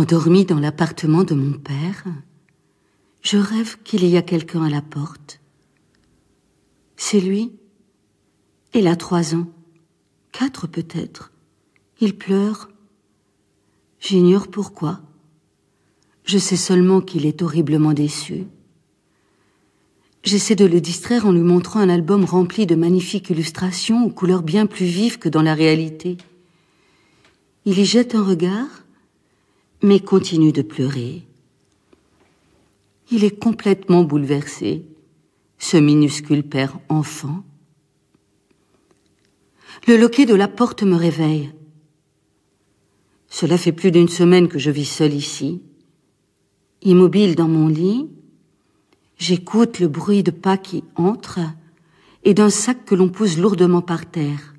Endormie dans l'appartement de mon père, je rêve qu'il y a quelqu'un à la porte. C'est lui. Il a 3 ans, 4 peut-être. Il pleure. J'ignore pourquoi. Je sais seulement qu'il est horriblement déçu. J'essaie de le distraire en lui montrant un album rempli de magnifiques illustrations aux couleurs bien plus vives que dans la réalité. Il y jette un regard, mais continue de pleurer. Il est complètement bouleversé, ce minuscule père enfant. Le loquet de la porte me réveille. Cela fait plus d'1 semaine que je vis seule ici. Immobile dans mon lit, j'écoute le bruit de pas qui entrent et d'un sac que l'on pose lourdement par terre.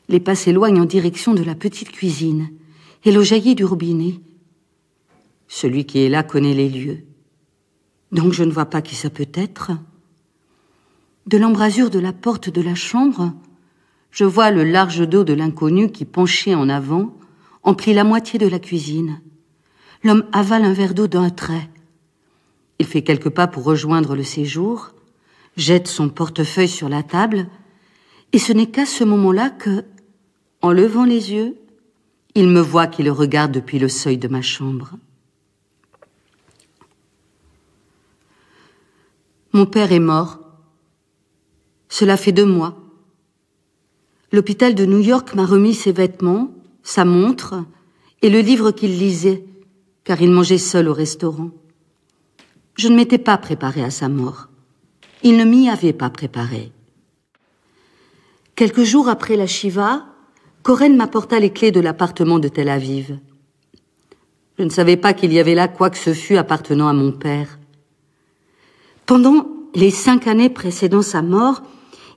Les pas s'éloignent en direction de la petite cuisine et l'eau jaillit du robinet. Celui qui est là connaît les lieux. Donc je ne vois pas qui ça peut être. De l'embrasure de la porte de la chambre, je vois le large dos de l'inconnu qui, penché en avant, emplit la moitié de la cuisine. L'homme avale un verre d'eau d'un trait. Il fait quelques pas pour rejoindre le séjour, jette son portefeuille sur la table, et ce n'est qu'à ce moment-là que, en levant les yeux, il me voit qui le regarde depuis le seuil de ma chambre. Mon père est mort. Cela fait 2 mois. L'hôpital de New York m'a remis ses vêtements, sa montre et le livre qu'il lisait, car il mangeait seul au restaurant. Je ne m'étais pas préparée à sa mort. Il ne m'y avait pas préparée. Quelques jours après la Shiva, Koren m'apporta les clés de l'appartement de Tel Aviv. Je ne savais pas qu'il y avait là quoi que ce fût appartenant à mon père. Pendant les 5 années précédant sa mort,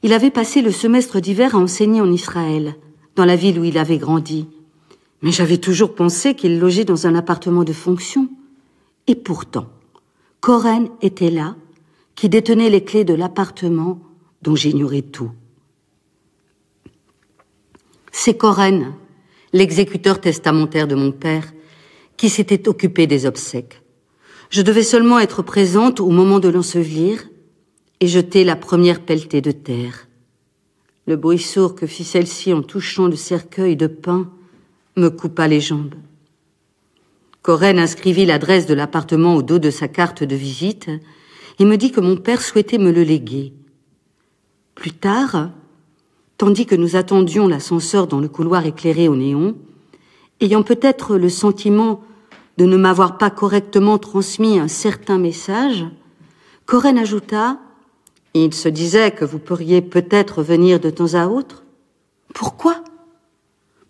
il avait passé le semestre d'hiver à enseigner en Israël, dans la ville où il avait grandi. Mais j'avais toujours pensé qu'il logeait dans un appartement de fonction. Et pourtant, Koren était là, qui détenait les clés de l'appartement dont j'ignorais tout. C'est Koren, l'exécuteur testamentaire de mon père, qui s'était occupé des obsèques. Je devais seulement être présente au moment de l'ensevelir et jeter la première pelletée de terre. Le bruit sourd que fit celle-ci en touchant le cercueil de pain me coupa les jambes. Koren inscrivit l'adresse de l'appartement au dos de sa carte de visite et me dit que mon père souhaitait me le léguer. Plus tard, tandis que nous attendions l'ascenseur dans le couloir éclairé au néon, ayant peut-être le sentiment de ne m'avoir pas correctement transmis un certain message, Koren ajouta « Il se disait que vous pourriez peut-être venir de temps à autre. » Pourquoi ?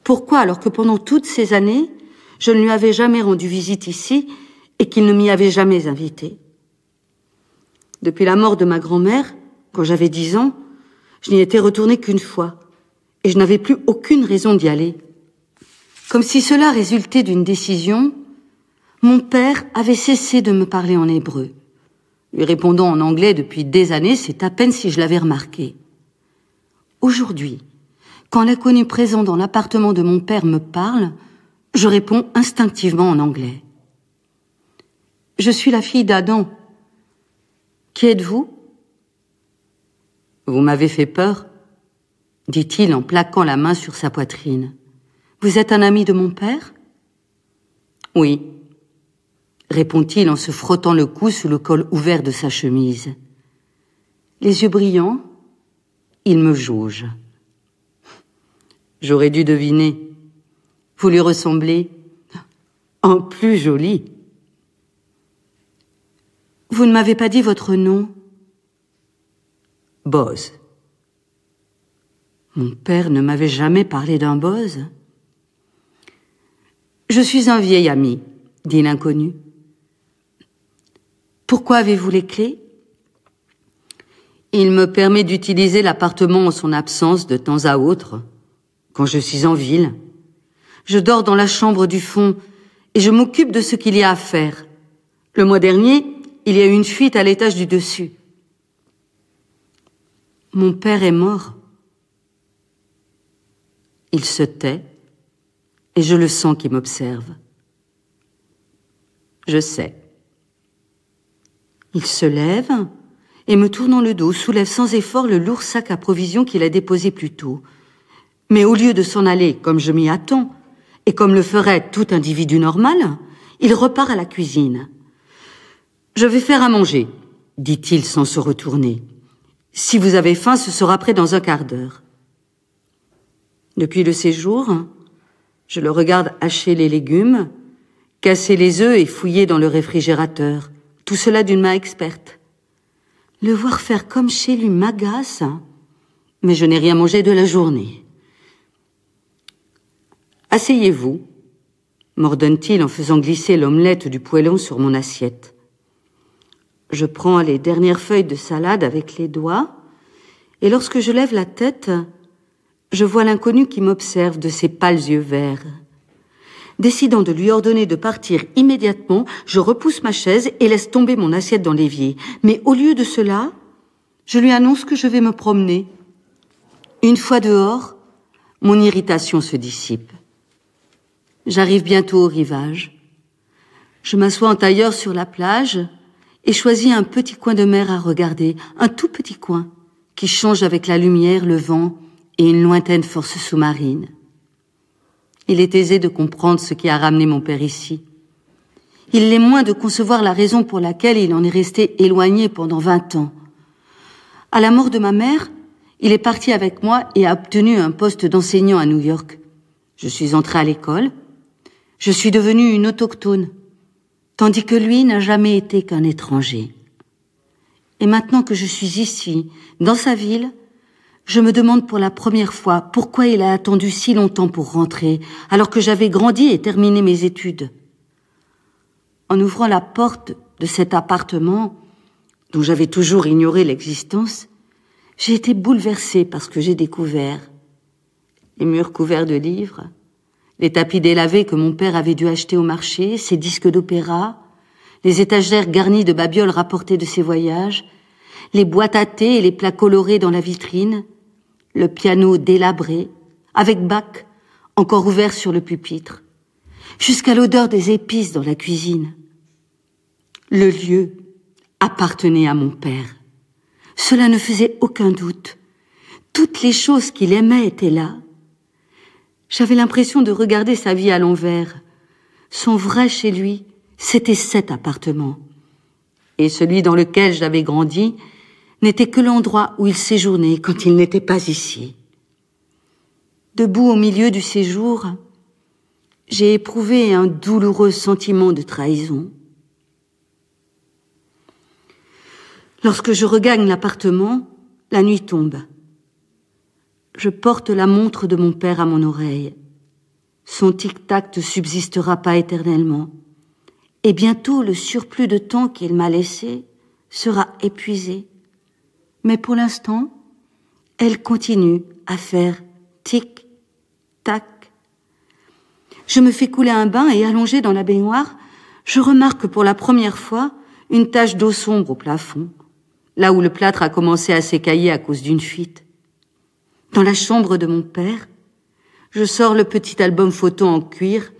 Pourquoi, alors que pendant toutes ces années, je ne lui avais jamais rendu visite ici et qu'il ne m'y avait jamais invité? Depuis la mort de ma grand-mère, quand j'avais 10 ans, je n'y étais retournée qu'1 fois et je n'avais plus aucune raison d'y aller. Comme si cela résultait d'une décision, mon père avait cessé de me parler en hébreu. Lui répondant en anglais depuis des années, c'est à peine si je l'avais remarqué. Aujourd'hui, quand l'inconnu présent dans l'appartement de mon père me parle, je réponds instinctivement en anglais. « Je suis la fille d'Adam. Qui êtes-vous » ? « Vous m'avez fait peur, » dit-il en plaquant la main sur sa poitrine. « Vous êtes un ami de mon père ?»« Oui, » répond-il en se frottant le cou sous le col ouvert de sa chemise. Les yeux brillants, il me jauge. J'aurais dû deviner. Vous lui ressemblez en plus jolie. Vous ne m'avez pas dit votre nom. Boz. Mon père ne m'avait jamais parlé d'un Boz. Je suis un vieil ami, dit l'inconnu. Pourquoi avez-vous les clés ? Il me permet d'utiliser l'appartement en son absence de temps à autre, quand je suis en ville. Je dors dans la chambre du fond et je m'occupe de ce qu'il y a à faire. Le mois dernier, il y a eu une fuite à l'étage du dessus. Mon père est mort. Il se tait et je le sens qu'il m'observe. Je sais. Il se lève et, me tournant le dos, soulève sans effort le lourd sac à provisions qu'il a déposé plus tôt. Mais au lieu de s'en aller, comme je m'y attends, et comme le ferait tout individu normal, il repart à la cuisine. « Je vais faire à manger, » dit-il sans se retourner. « Si vous avez faim, ce sera prêt dans un quart d'heure. » Depuis le séjour, je le regarde hacher les légumes, casser les œufs et fouiller dans le réfrigérateur. Tout cela d'une main experte. Le voir faire comme chez lui m'agace, mais je n'ai rien mangé de la journée. « Asseyez-vous » m'ordonne-t-il en faisant glisser l'omelette du poêlon sur mon assiette. Je prends les dernières feuilles de salade avec les doigts, et lorsque je lève la tête, je vois l'inconnu qui m'observe de ses pâles yeux verts. Décidant de lui ordonner de partir immédiatement, je repousse ma chaise et laisse tomber mon assiette dans l'évier. Mais au lieu de cela, je lui annonce que je vais me promener. Une fois dehors, mon irritation se dissipe. J'arrive bientôt au rivage. Je m'assois en tailleur sur la plage et choisis un petit coin de mer à regarder, un tout petit coin qui change avec la lumière, le vent et une lointaine force sous-marine. Il est aisé de comprendre ce qui a ramené mon père ici. Il l'est moins de concevoir la raison pour laquelle il en est resté éloigné pendant 20 ans. À la mort de ma mère, il est parti avec moi et a obtenu un poste d'enseignant à New York. Je suis entrée à l'école. Je suis devenue une autochtone, tandis que lui n'a jamais été qu'un étranger. Et maintenant que je suis ici, dans sa ville, je me demande pour la première fois pourquoi il a attendu si longtemps pour rentrer, alors que j'avais grandi et terminé mes études. En ouvrant la porte de cet appartement, dont j'avais toujours ignoré l'existence, j'ai été bouleversée par ce que j'ai découvert. Les murs couverts de livres, les tapis délavés que mon père avait dû acheter au marché, ses disques d'opéra, les étagères garnies de babioles rapportées de ses voyages, les boîtes à thé et les plats colorés dans la vitrine, le piano délabré, avec Bach encore ouvert sur le pupitre, jusqu'à l'odeur des épices dans la cuisine. Le lieu appartenait à mon père. Cela ne faisait aucun doute. Toutes les choses qu'il aimait étaient là. J'avais l'impression de regarder sa vie à l'envers. Son vrai chez lui, c'était cet appartement. Et celui dans lequel j'avais grandi n'était que l'endroit où il séjournait quand il n'était pas ici. Debout au milieu du séjour, j'ai éprouvé un douloureux sentiment de trahison. Lorsque je regagne l'appartement, la nuit tombe. Je porte la montre de mon père à mon oreille. Son tic-tac ne subsistera pas éternellement. Et bientôt, le surplus de temps qu'il m'a laissé sera épuisé. Mais pour l'instant, elle continue à faire tic-tac. Je me fais couler un bain et allongée dans la baignoire, je remarque pour la première fois une tache d'eau sombre au plafond, là où le plâtre a commencé à s'écailler à cause d'une fuite. Dans la chambre de mon père, je sors le petit album photo en cuir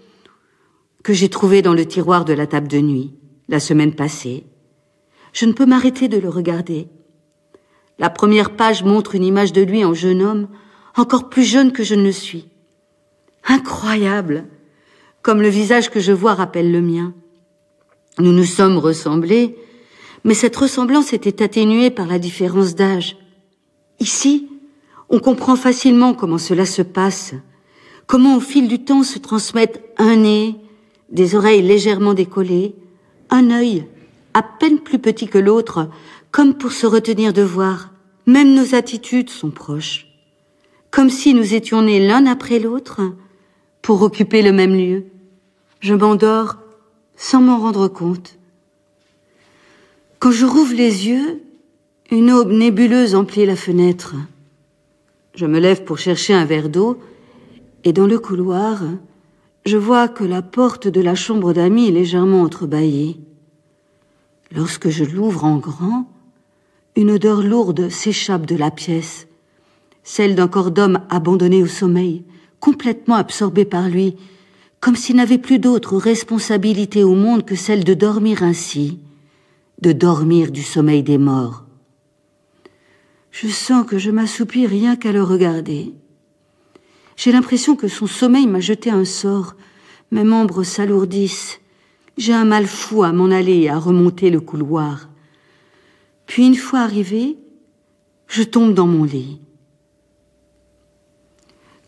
que j'ai trouvé dans le tiroir de la table de nuit, la semaine passée. Je ne peux m'arrêter de le regarder. La première page montre une image de lui en jeune homme, encore plus jeune que je ne le suis. Incroyable, comme le visage que je vois rappelle le mien. Nous nous sommes ressemblés, mais cette ressemblance était atténuée par la différence d'âge. Ici, on comprend facilement comment cela se passe, comment au fil du temps se transmettent un nez, des oreilles légèrement décollées, un œil à peine plus petit que l'autre, comme pour se retenir de voir. Même nos attitudes sont proches, comme si nous étions nés l'un après l'autre pour occuper le même lieu. Je m'endors sans m'en rendre compte. Quand je rouvre les yeux, une aube nébuleuse emplit la fenêtre. Je me lève pour chercher un verre d'eau et dans le couloir, je vois que la porte de la chambre d'amis est légèrement entrebâillée. Lorsque je l'ouvre en grand, une odeur lourde s'échappe de la pièce, celle d'un corps d'homme abandonné au sommeil, complètement absorbé par lui, comme s'il n'avait plus d'autre responsabilité au monde que celle de dormir ainsi, de dormir du sommeil des morts. Je sens que je m'assoupis rien qu'à le regarder. J'ai l'impression que son sommeil m'a jeté un sort. Mes membres s'alourdissent. J'ai un mal fou à m'en aller et à remonter le couloir. Puis une fois arrivé, je tombe dans mon lit.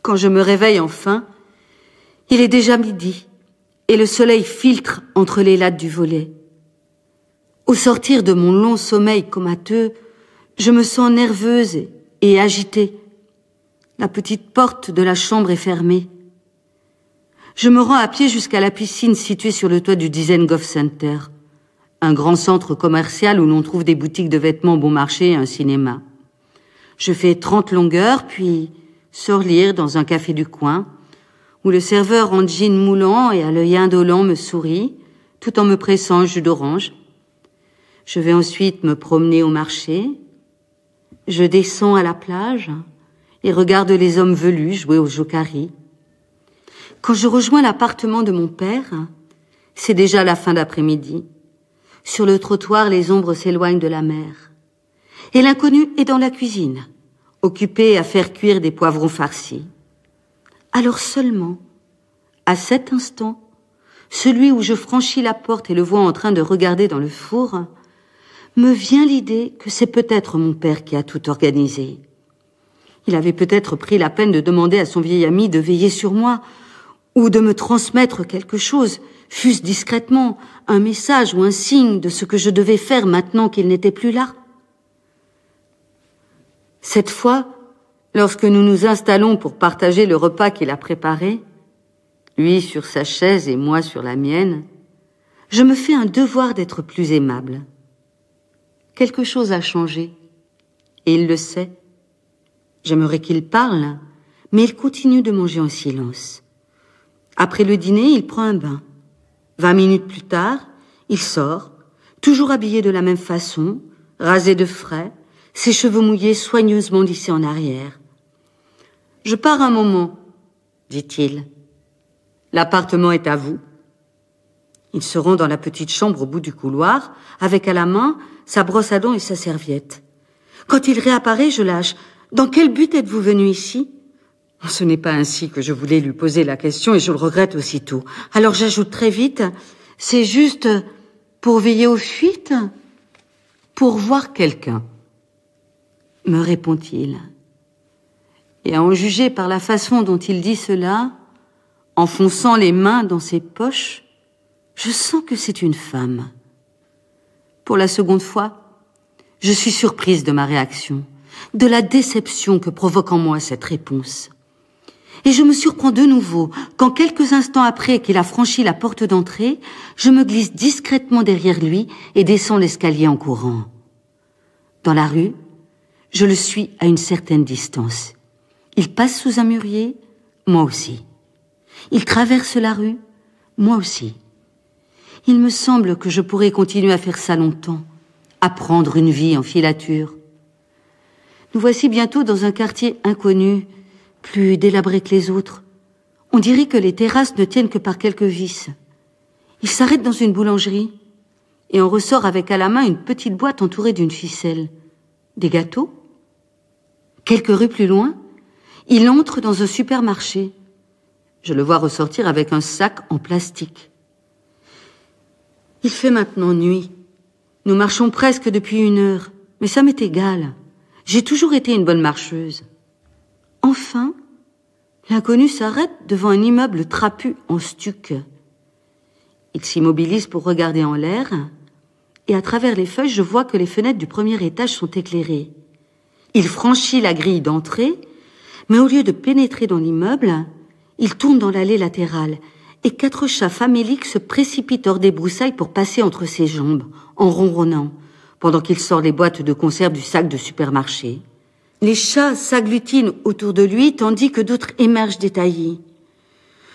Quand je me réveille enfin, il est déjà midi et le soleil filtre entre les lattes du volet. Au sortir de mon long sommeil comateux, je me sens nerveuse et agitée. La petite porte de la chambre est fermée. Je me rends à pied jusqu'à la piscine située sur le toit du Dizengoff Center, un grand centre commercial où l'on trouve des boutiques de vêtements bon marché et un cinéma. Je fais 30 longueurs, puis sors lire dans un café du coin, où le serveur en jean moulant et à l'œil indolent me sourit, tout en me pressant un jus d'orange. Je vais ensuite me promener au marché. Je descends à la plage et regarde les hommes velus jouer au jokari. Quand je rejoins l'appartement de mon père, c'est déjà la fin d'après-midi. Sur le trottoir, les ombres s'éloignent de la mer. Et l'inconnu est dans la cuisine, occupé à faire cuire des poivrons farcis. Alors seulement, à cet instant, celui où je franchis la porte et le vois en train de regarder dans le four, me vient l'idée que c'est peut-être mon père qui a tout organisé. Il avait peut-être pris la peine de demander à son vieil ami de veiller sur moi, ou de me transmettre quelque chose, fût-ce discrètement, un message ou un signe de ce que je devais faire maintenant qu'il n'était plus là. Cette fois, lorsque nous nous installons pour partager le repas qu'il a préparé, lui sur sa chaise et moi sur la mienne, je me fais un devoir d'être plus aimable. Quelque chose a changé, et il le sait. J'aimerais qu'il parle, mais il continue de manger en silence. Après le dîner, il prend un bain. 20 minutes plus tard, il sort, toujours habillé de la même façon, rasé de frais, ses cheveux mouillés soigneusement lissés en arrière. « Je pars un moment, » dit-il. « L'appartement est à vous. » Il se rend dans la petite chambre au bout du couloir, avec à la main sa brosse à dents et sa serviette. Quand il réapparaît, je lâche. « Dans quel but êtes-vous venu ici ?» Ce n'est pas ainsi que je voulais lui poser la question et je le regrette aussitôt. Alors j'ajoute très vite, c'est juste pour veiller aux fuites, pour voir quelqu'un, me répond-il. Et à en juger par la façon dont il dit cela, enfonçant les mains dans ses poches, je sens que c'est une femme. Pour la seconde fois, je suis surprise de ma réaction, de la déception que provoque en moi cette réponse. Et je me surprends de nouveau quand quelques instants après qu'il a franchi la porte d'entrée, je me glisse discrètement derrière lui et descends l'escalier en courant. Dans la rue, je le suis à une certaine distance. Il passe sous un mûrier, moi aussi. Il traverse la rue, moi aussi. Il me semble que je pourrais continuer à faire ça longtemps, à prendre une vie en filature. Nous voici bientôt dans un quartier inconnu, plus délabré que les autres. On dirait que les terrasses ne tiennent que par quelques vis. Il s'arrête dans une boulangerie et en ressort avec à la main une petite boîte entourée d'une ficelle. Des gâteaux? Quelques rues plus loin, il entre dans un supermarché. Je le vois ressortir avec un sac en plastique. Il fait maintenant nuit. Nous marchons presque depuis 1 heure, mais ça m'est égal. J'ai toujours été une bonne marcheuse. Enfin, l'inconnu s'arrête devant un immeuble trapu en stuc. Il s'immobilise pour regarder en l'air, et à travers les feuilles, je vois que les fenêtres du premier étage sont éclairées. Il franchit la grille d'entrée, mais au lieu de pénétrer dans l'immeuble, il tourne dans l'allée latérale, et 4 chats faméliques se précipitent hors des broussailles pour passer entre ses jambes, en ronronnant, pendant qu'il sort les boîtes de conserve du sac de supermarché. Les chats s'agglutinent autour de lui, tandis que d'autres émergent des taillis.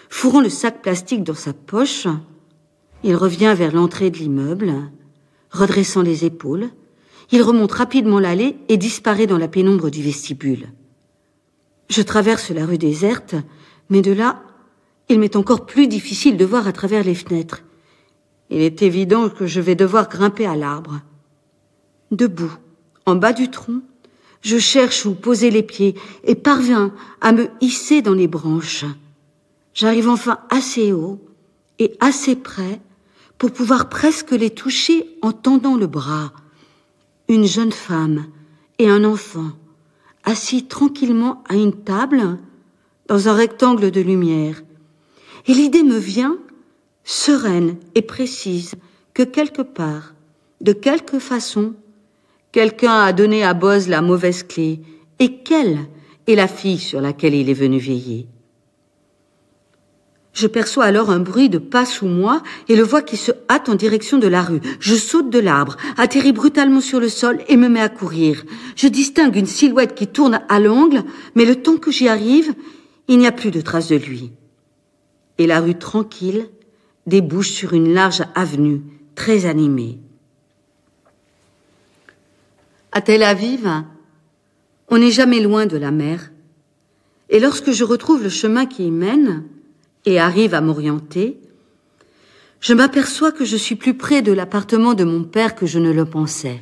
Fourrant le sac plastique dans sa poche, il revient vers l'entrée de l'immeuble, redressant les épaules. Il remonte rapidement l'allée et disparaît dans la pénombre du vestibule. Je traverse la rue déserte, mais de là, il m'est encore plus difficile de voir à travers les fenêtres. Il est évident que je vais devoir grimper à l'arbre. Debout, en bas du tronc, je cherche où poser les pieds et parviens à me hisser dans les branches. J'arrive enfin assez haut et assez près pour pouvoir presque les toucher en tendant le bras. Une jeune femme et un enfant, assis tranquillement à une table dans un rectangle de lumière. Et l'idée me vient, sereine et précise, que quelque part, de quelque façon, quelqu'un a donné à Boz la mauvaise clé, et qu'elle est la fille sur laquelle il est venu veiller. Je perçois alors un bruit de pas sous moi et le vois qui se hâte en direction de la rue. Je saute de l'arbre, atterris brutalement sur le sol et me mets à courir. Je distingue une silhouette qui tourne à l'angle, mais le temps que j'y arrive, il n'y a plus de trace de lui. Et la rue tranquille débouche sur une large avenue très animée. À Tel Aviv, on n'est jamais loin de la mer. Et lorsque je retrouve le chemin qui y mène et arrive à m'orienter, je m'aperçois que je suis plus près de l'appartement de mon père que je ne le pensais.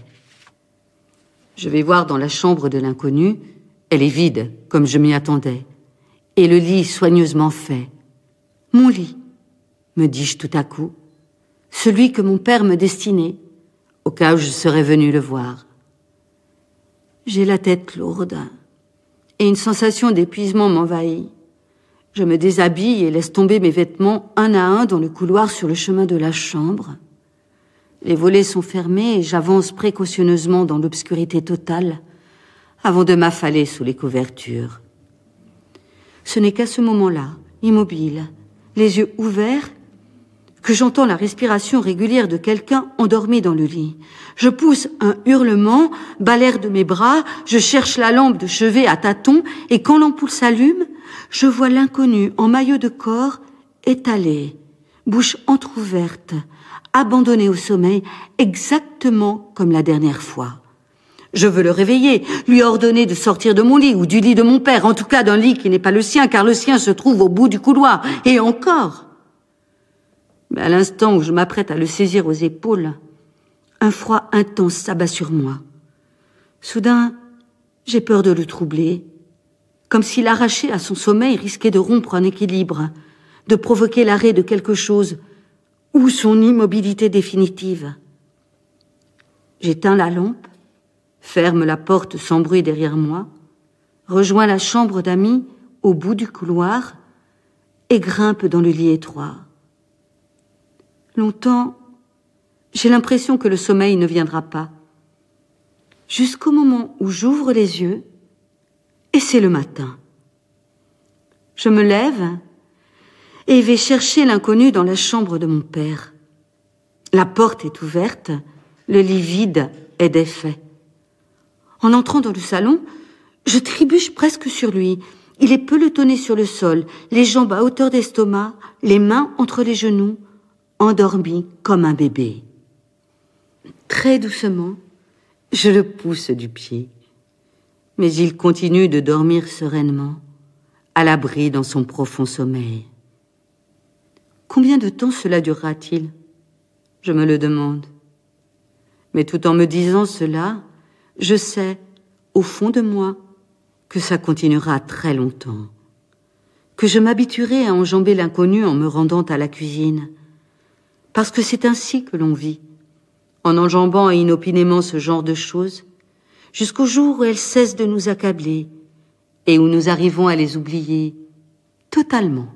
Je vais voir dans la chambre de l'inconnu. Elle est vide, comme je m'y attendais, et le lit soigneusement fait. Mon lit, me dis-je tout à coup, celui que mon père me destinait, au cas où je serais venu le voir. J'ai la tête lourde, et une sensation d'épuisement m'envahit. Je me déshabille et laisse tomber mes vêtements un à un dans le couloir sur le chemin de la chambre. Les volets sont fermés et j'avance précautionneusement dans l'obscurité totale avant de m'affaler sous les couvertures. Ce n'est qu'à ce moment-là, immobile, les yeux ouverts, que j'entends la respiration régulière de quelqu'un endormi dans le lit. Je pousse un hurlement, balaire de mes bras, je cherche la lampe de chevet à tâtons, et quand l'ampoule s'allume, je vois l'inconnu en maillot de corps, étalé, bouche entr'ouverte, abandonné au sommeil, exactement comme la dernière fois. Je veux le réveiller, lui ordonner de sortir de mon lit ou du lit de mon père, en tout cas d'un lit qui n'est pas le sien, car le sien se trouve au bout du couloir, et encore. Mais à l'instant où je m'apprête à le saisir aux épaules, un froid intense s'abat sur moi. Soudain, j'ai peur de le troubler, comme si l'arracher à son sommeil risquait de rompre un équilibre, de provoquer l'arrêt de quelque chose ou son immobilité définitive. J'éteins la lampe, ferme la porte sans bruit derrière moi, rejoins la chambre d'amis au bout du couloir et grimpe dans le lit étroit. Longtemps, j'ai l'impression que le sommeil ne viendra pas, jusqu'au moment où j'ouvre les yeux et c'est le matin. Je me lève et vais chercher l'inconnu dans la chambre de mon père. La porte est ouverte, le lit vide est défait. En entrant dans le salon, je trébuche presque sur lui. Il est pelotonné sur le sol, les jambes à hauteur d'estomac, les mains entre les genoux, endormi comme un bébé. Très doucement, je le pousse du pied. Mais il continue de dormir sereinement, à l'abri dans son profond sommeil. Combien de temps cela durera-t-il ? Je me le demande. Mais tout en me disant cela, je sais, au fond de moi, que ça continuera très longtemps, que je m'habituerai à enjamber l'inconnu en me rendant à la cuisine, parce que c'est ainsi que l'on vit, en enjambant inopinément ce genre de choses, jusqu'au jour où elles cessent de nous accabler et où nous arrivons à les oublier totalement.